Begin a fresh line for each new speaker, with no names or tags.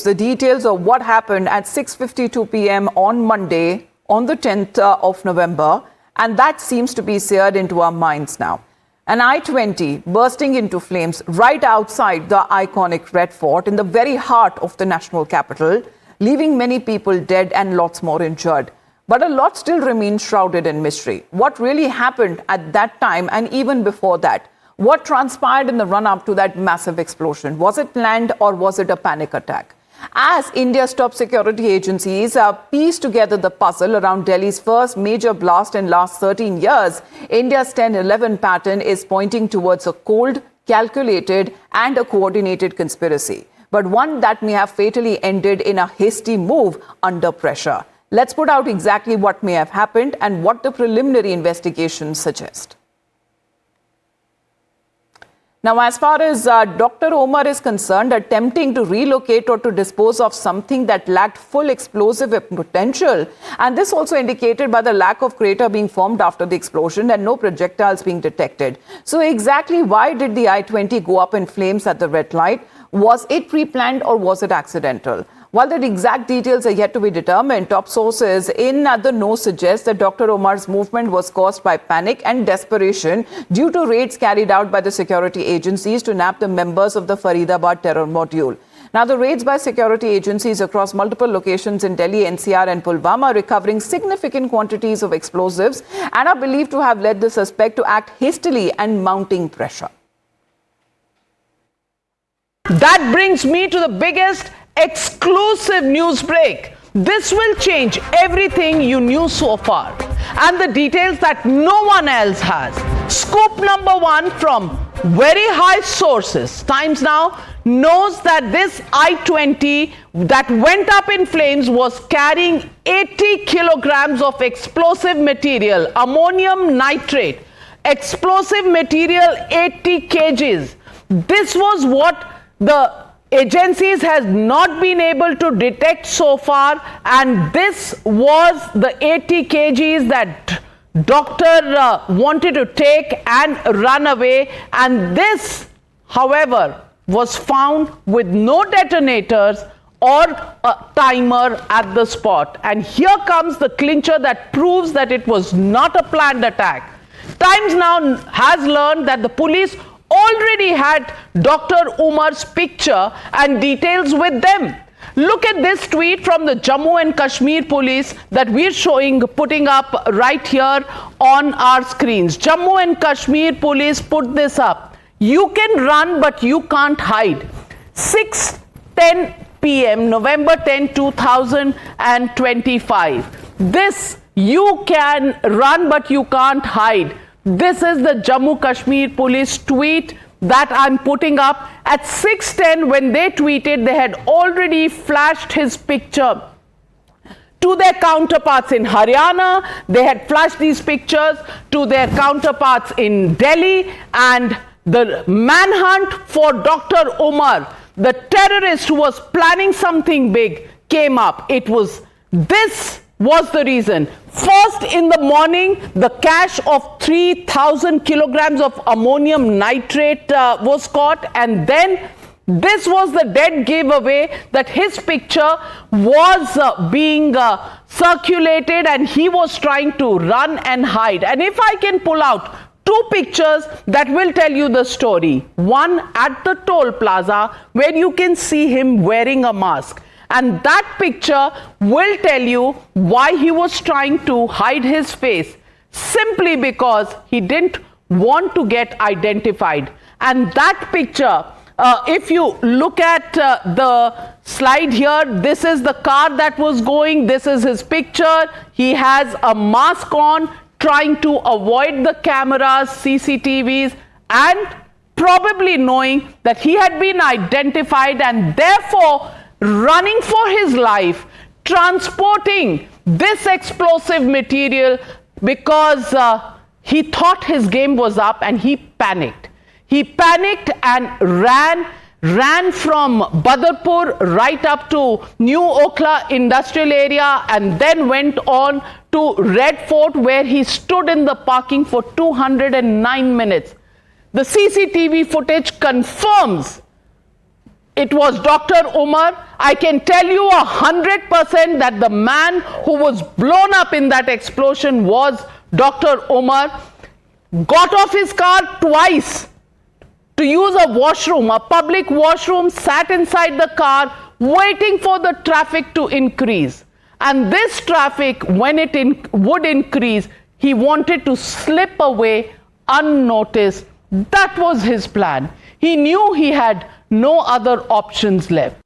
the details of what happened at 6:52 p.m. on Monday, on the 10th of November, and that seems to be seared into our minds now. An I-20 bursting into flames right outside the iconic Red Fort in the very heart of the national capital, leaving many people dead and lots more injured. But a lot still remains shrouded in mystery. What really happened at that time and even before that? What transpired in the run-up to that massive explosion? Was it planned or was it a panic attack? As India's top security agencies piece together the puzzle around Delhi's first major blast in last 13 years, India's 10-11 pattern is pointing towards a cold, calculated and a coordinated conspiracy, but one that may have fatally ended in a hasty move under pressure. Let's put out exactly what may have happened and what the preliminary investigations suggest. Now, as far as Dr. Omar is concerned, attempting to relocate or to dispose of something that lacked full explosive potential, and this also indicated by the lack of crater being formed after the explosion and no projectiles being detected. So exactly why did the I-20 go up in flames at the red light? Was it pre-planned or was it accidental? While the exact details are yet to be determined, top sources in the know suggest that Dr. Omar's movement was caused by panic and desperation due to raids carried out by the security agencies to nab the members of the Faridabad terror module. Now, the raids by security agencies across multiple locations in Delhi, NCR and Pulwama recovering significant quantities of explosives and are believed to have led the suspect to act hastily and mounting pressure.
That brings me to the biggest exclusive news break. This will change everything you knew so far and the details that no one else has. Scoop number one from very high sources. Times Now knows that this I-20 that went up in flames was carrying 80 kilograms of explosive material, ammonium nitrate, explosive material 80 kgs. This was what the agencies has not been able to detect so far, and this was the 80 kgs that doctor wanted to take and run away, and this, however, was found with no detonators or a timer at the spot. And here comes the clincher that proves that it was not a planned attack. Times Now has learned that the police already had Dr. Umar's picture and details with them. Look at this tweet from the Jammu and Kashmir police that we're putting up right here on our screens. Jammu and Kashmir police put this up. You can run, but you can't hide. 6:10 p.m. November 10, 2025. This, you can run, but you can't hide. This is the Jammu Kashmir police tweet that I'm putting up. At 6:10 when they tweeted, they had already flashed his picture to their counterparts in Haryana. They had flashed these pictures to their counterparts in Delhi, and the manhunt for Dr. Umar, the terrorist who was planning something big, came up. This was the reason. First, in the morning, the cache of 3,000 kilograms of ammonium nitrate was caught, and then this was the dead giveaway that his picture was being circulated and he was trying to run and hide. And if I can pull out two pictures that will tell you the story. One at the toll plaza where you can see him wearing a mask. And that picture will tell you why he was trying to hide his face, simply because he didn't want to get identified. And that picture, if you look at the slide here, this is the car that was going, this is his picture. He has a mask on, trying to avoid the cameras, CCTVs, and probably knowing that he had been identified and therefore running for his life, transporting this explosive material because he thought his game was up and he panicked. He panicked and ran from Badarpur right up to New Okhla industrial area, and then went on to Red Fort, where he stood in the parking for 209 minutes. The CCTV footage confirms it was Dr. Umar. I can tell you 100% that the man who was blown up in that explosion was Dr. Omar. Got off his car twice to use a washroom, a public washroom, sat inside the car waiting for the traffic to increase. And this traffic, when it would increase, he wanted to slip away unnoticed. That was his plan. He knew he had no other options left.